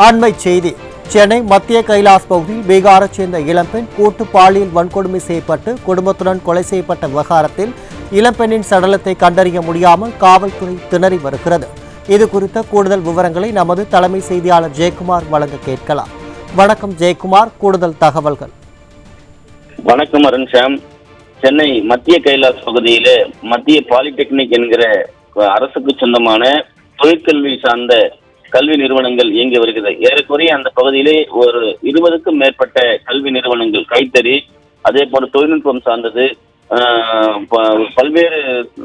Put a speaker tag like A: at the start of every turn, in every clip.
A: அண்மைச் செய்தி. சென்னை மத்திய கைலாஸ் பகுதியில் பீகாரைச் சேர்ந்த இளம்பெண் கூட்டு பாலியல் வன்கொடுமை செய்யப்பட்டு குடும்பத்துடன் கொலை செய்யப்பட்ட விவகாரத்தில் இளம்பெண்ணின் சடலத்தை கண்டறிய முடியாமல் காவல்துறை திணறி வருகிறது. இது குறித்த கூடுதல் விவரங்களை நமது தலைமை செய்தியாளர் ஜெயக்குமார் வழங்க கேட்கலாம். வணக்கம் ஜெயக்குமார், கூடுதல் தகவல்கள்.
B: வணக்கம் அருண்ஷாம். சென்னை மத்திய கைலாஸ் பகுதியிலே மத்திய பாலிடெக்னிக் என்கிற அரசுக்கு சொந்தமான தொழிற்கல்வி சார்ந்த கல்வி நிறுவனங்கள் இயங்கி வருகிறது. ஏறக்குறைய அந்த பகுதியிலே ஒரு 20க்கும் மேற்பட்ட கல்வி நிறுவனங்கள், கைத்தறி, அதே போல தொழில்நுட்பம் சார்ந்தது, பல்வேறு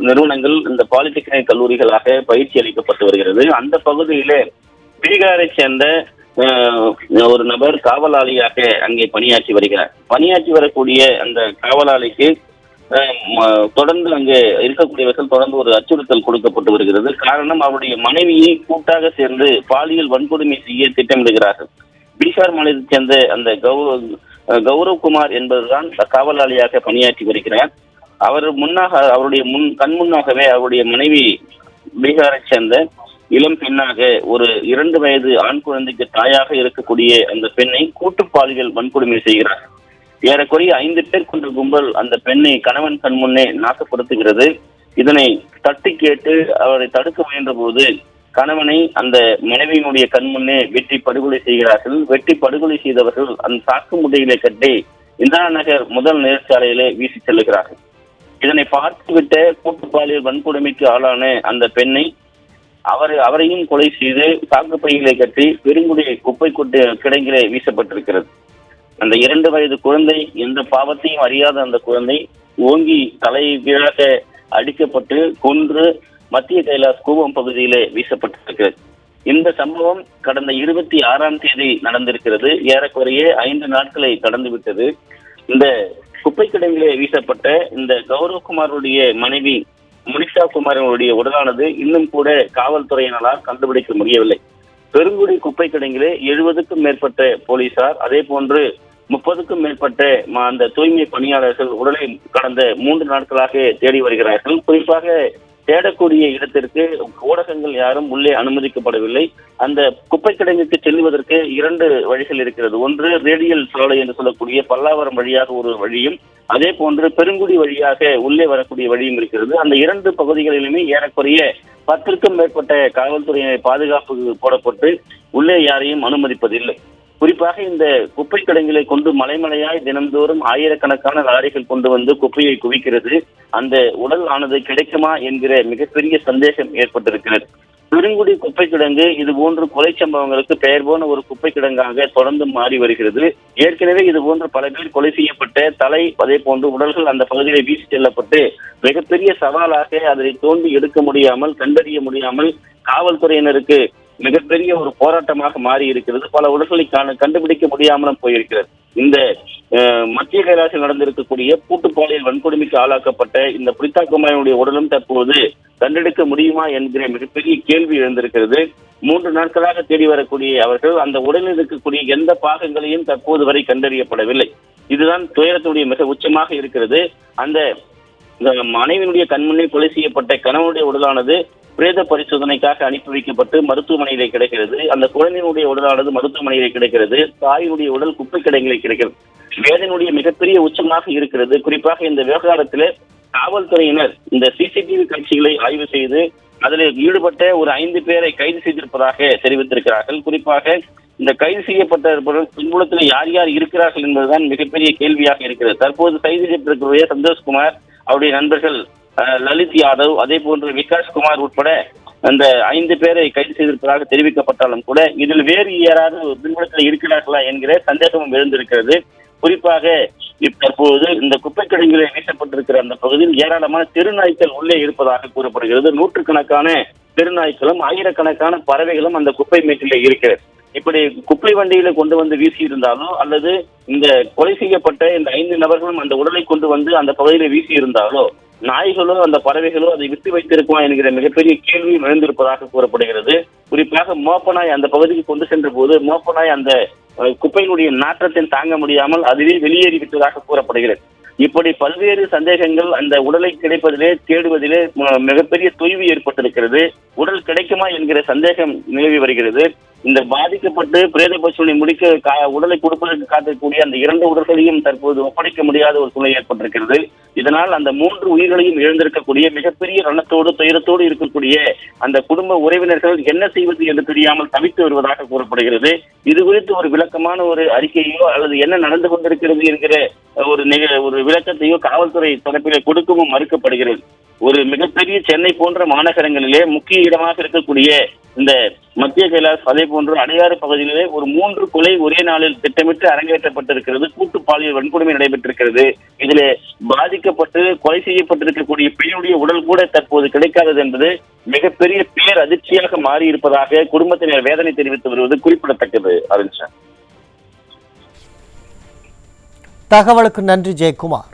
B: நிறுவனங்கள் இந்த பாலிடெக்னிக் கல்லூரிகளாக பயிற்சி அளிக்கப்பட்டு வருகிறது. அந்த பகுதியிலே பீகாரை சேர்ந்த ஒரு நபர் காவலாளியாக அங்கே பணியாற்றி வருகிறார். பணியாற்றி வரக்கூடிய அந்த காவலாளிக்கு தொடர்ந்து அங்கே இருக்கக்கூடியவர்கள் தொடர்ந்து ஒரு அச்சுறுத்தல் கொடுக்கப்பட்டு வருகிறது. காரணம், அவருடைய மனைவியை கூட்டாக சேர்ந்து பாலியல் வன்கொடுமை செய்ய திட்டமிடுகிறார்கள். பீகார் மாநிலத்தைச் சேர்ந்த அந்த கௌரவ்குமார் என்பதுதான் காவலாளியாக பணியாற்றி வருகிறார். அவருடைய கண் முன்னாகவே அவருடைய மனைவி பீகாரை சேர்ந்த இளம் பெண்ணாக ஒரு 2 வயது ஆண் குழந்தைக்கு தாயாக இருக்கக்கூடிய அந்த பெண்ணை கூட்டு பாலியல் வன்கொடுமை செய்கிறார். ஏறக்குறைய 5 பேர் கொண்ட கும்பல் அந்த பெண்ணை கணவன் கண் முன்னே நாசப்படுத்துகிறது. இதனை தட்டி கேட்டு அவரை தடுக்க முயன்ற போது கணவனை அந்த மனைவியினுடைய கண் முன்னே வெட்டி படுகொலை செய்கிறார்கள். வெட்டி படுகொலை செய்தவர்கள் அந்த சாக்கு முட்டையிலே கட்டி இந்திரா நகர் முதல் நேர்ச்சாலையிலே வீசி செல்லுகிறார்கள். இதனை பார்த்துவிட்ட கூட்டு பாலியல் வன்கொடுமைக்கு ஆளான அந்த பெண்ணை அவரையும் கொலை செய்து சாக்கு பையிலே கட்டி பெருங்குடி குப்பை கிடங்கிலே வீசப்பட்டிருக்கிறது. அந்த 2 வயது குழந்தை, எந்த பாவத்தையும் அறியாத அந்த குழந்தை ஓங்கி தலைகீழாக அடிக்கப்பட்டு கொன்று மத்திய கைலாஸ் கூவம் பகுதியிலே வீசப்பட்டிருக்கிறது. இந்த சம்பவம் கடந்த 26ஆம் தேதி நடந்திருக்கிறது. ஏறக்குறைய 5 நாட்களை கடந்து விட்டது. இந்த குப்பை கிடங்கிலே வீசப்பட்ட இந்த கௌரவ்குமாருடைய மனைவி முனிஷா குமாரனுடைய உடலானது இன்னும் கூட காவல்துறையினரால் கண்டுபிடிக்க முடியவில்லை. பெருங்குடி குப்பை கிடங்கிலே 70க்கும் மேற்பட்ட போலீசார், அதே போன்று 30க்கும் மேற்பட்ட அந்த தூய்மை பணியாளர்கள் உடலை கடந்த 3 நாட்களாக தேடி வருகிறார்கள். குறிப்பாக தேடக்கூடிய இடத்திற்கு ஊடகங்கள் யாரும் உள்ளே அனுமதிக்கப்படவில்லை. அந்த குப்பை கிடங்குக்கு செல்வதற்கு 2 வழிகள் இருக்கிறது. ஒன்று ரேடியல் சாலை என்று சொல்லக்கூடிய பல்லாவரம் வழியாக ஒரு வழியும், அதே போன்று பெருங்குடி வழியாக உள்ளே வரக்கூடிய வழியும் இருக்கிறது. அந்த 2 பகுதிகளிலுமே ஏறக்குறைய 10க்கும் மேற்பட்ட காவல்துறையினர் பாதுகாப்பு போடப்பட்டு உள்ளே யாரையும் அனுமதிப்பதில்லை. குறிப்பாக இந்த குப்பை கிடங்கிலை கொண்டு மலைமலையாய் தினந்தோறும் ஆயிரக்கணக்கான லாரிகள் கொண்டு வந்து குப்பையை குவிக்கிறது. அந்த உடல் ஆனது கிடைக்குமா என்கிற மிகப்பெரிய சந்தேகம் ஏற்பட்டிருக்கிறது. பெருங்குடி குப்பை கிடங்கு இது போன்று கொலை சம்பவங்களுக்கு பெயர் போன ஒரு குப்பை கிடங்காக தொடர்ந்து மாறி வருகிறது. ஏற்கனவே இது போன்று பல பேர் கொலை செய்யப்பட்ட தலை, அதே போன்று உடல்கள் அந்த பகுதியிலே வீசி செல்லப்பட்டு மிகப்பெரிய சவாலாக அதனை தோண்டி எடுக்க முடியாமல், கண்டறிய முடியாமல் காவல்துறையினருக்கு மிகப்பெரிய ஒரு போராட்டமாக மாறி இருக்கிறது. பல உடல்களை கண்டுபிடிக்க முடியாமலும் போயிருக்கிறது. இந்த மத்திய கைலாசில் நடந்திருக்கக்கூடிய கூட்டு பாலியல் வன்கொடுமைக்கு ஆளாக்கப்பட்ட இந்த பிரித்தா குமாரனுடைய உடலும் தற்போது கண்டெடுக்க முடியுமா என்கிற மிகப்பெரிய கேள்வி எழுந்திருக்கிறது. 3 நாட்களாக தேடி வரக்கூடிய அவர்கள் அந்த உடலில் இருக்கக்கூடிய எந்த பாகங்களையும் தற்போது வரை கண்டறியப்படவில்லை. இதுதான் துயரத்துடைய மிக உச்சமாக இருக்கிறது. அந்த மனைவியினுடைய கண்முன்னே கொலை செய்யப்பட்ட கணவனுடைய உடலானது பிரேத பரிசோதனைக்காக அனுப்பி வைக்கப்பட்டு மருத்துவமனையிலே கிடைக்கிறது. அந்த குழந்தையினுடைய உடலானது மருத்துவமனையிலே கிடைக்கிறது. தாயினுடைய உடல் குப்பை கிடங்கிலே கிடைக்கிறது. வேதனுடைய மிகப்பெரிய உச்சமாக இருக்கிறது. குறிப்பாக இந்த விவகாரத்திலே காவல்துறையினர் இந்த சிசிடிவி காட்சிகளை ஆய்வு செய்து அதில் ஈடுபட்ட ஒரு 5 பேரை கைது செய்திருப்பதாக தெரிவித்திருக்கிறார்கள். குறிப்பாக இந்த கைது செய்யப்பட்ட பின்புலத்தில் யார் யார் இருக்கிறார்கள் என்பதுதான் மிகப்பெரிய கேள்வியாக இருக்கிறது. தற்போது கைது செய்யப்பட்டிருக்கிற சந்தோஷ்குமார், அவருடைய நண்பர்கள் லலித் யாதவ், அதே போன்று விகாஸ் குமார் உட்பட அந்த 5 பேரை கைது செய்திருப்பதாக தெரிவிக்கப்பட்டாலும் கூட இதில் வேறு யாராவது பின்புலத்தில் இருக்கிறார்களா என்கிற சந்தேகமும் எழுந்திருக்கிறது. குறிப்பாக தற்போது இந்த குப்பை கிடங்கிலே வீசப்பட்டிருக்கிற அந்த பகுதியில் ஏராளமான தெருநாய்க்கள் உள்ளே இருப்பதாக கூறப்படுகிறது. 100கணக்கான தெருநாய்க்களும் ஆயிரக்கணக்கான பறவைகளும் அந்த குப்பை மேட்டிலே இருக்கிறது. இப்படி குப்பை வண்டியில கொண்டு வந்து வீசி இருந்தாலோ அல்லது இந்த கொலை செய்யப்பட்ட இந்த 5 நபர்களும் அந்த உடலை கொண்டு வந்து அந்த பகுதியில வீசி இருந்தாலோ நாய்களோ அந்த பறவைகளோ அதை விட்டு வைத்திருக்குமா என்கிற மிகப்பெரிய கேள்வியும் எழுந்திருப்பதாக கூறப்படுகிறது. குறிப்பாக மோப்பநாய் அந்த பகுதிக்கு கொண்டு சென்ற போது மோப்பநாய் அந்த குப்பையினுடைய நாற்றத்தை தாங்க முடியாமல் அதுவே வெளியேறிவிட்டதாக கூறப்படுகிறது. இப்படி பல்வேறு சந்தேகங்கள் அந்த உடலை கிடைப்பதிலே தேடுவதிலே மிகப்பெரிய தொய்வு ஏற்பட்டிருக்கிறது. உடல் கிடைக்குமா என்கிற சந்தேகம் நிலவி வருகிறது. இந்த பாதிக்கப்பட்டு பிரேத பரிசோதனை முடிக்க உடலை கொடுப்பதற்கு காத்திருக்கக்கூடிய அந்த 2 உடல்களையும் தற்போது ஒப்படைக்க முடியாத ஒரு சூழ்நிலை ஏற்பட்டிருக்கிறது. இதனால் அந்த 3 உயிர்களையும் இழந்திருக்கக்கூடிய மிகப்பெரிய ரணத்தோடு துயரத்தோடு இருக்கக்கூடிய அந்த குடும்ப உறவினர்கள் என்ன செய்வது என்று தெரியாமல் தவித்து வருவதாக கூறப்படுகிறது. இது குறித்து ஒரு விளக்கமான ஒரு அறிக்கையோ அல்லது என்ன நடந்து கொண்டிருக்கிறது என்கிற ஒரு விளக்கத்தையோ காவல்துறை தரப்பிலே கொடுக்கவும் மறுக்கப்படுகிறது. ஒரு மிகப்பெரிய சென்னை போன்ற மாநகரங்களிலே முக்கிய இடமாக இருக்கக்கூடிய இந்த மத்திய கைலாஷ், அதே போன்று அடையாறு பகுதியிலே ஒரு 3 கொலை ஒரே நாளில் திட்டமிட்டு அரங்கேற்றப்பட்டிருக்கிறது. கூட்டு பாலியல் வன்கொடுமை நடைபெற்றிருக்கிறது. இதிலே பாதிக்கப்பட்டு கொலை செய்யப்பட்டிருக்கக்கூடிய பெண்ணுடைய உடல் கூட தற்போது கிடைக்காதது என்பது மிகப்பெரிய பேர் அதிர்ச்சியாக மாறி இருப்பதாக குடும்பத்தினர் வேதனை தெரிவித்து வருவது குறிப்பிடத்தக்கது. அருண் சார்,
A: தகவலுக்கு நன்றி ஜெயக்குமார்.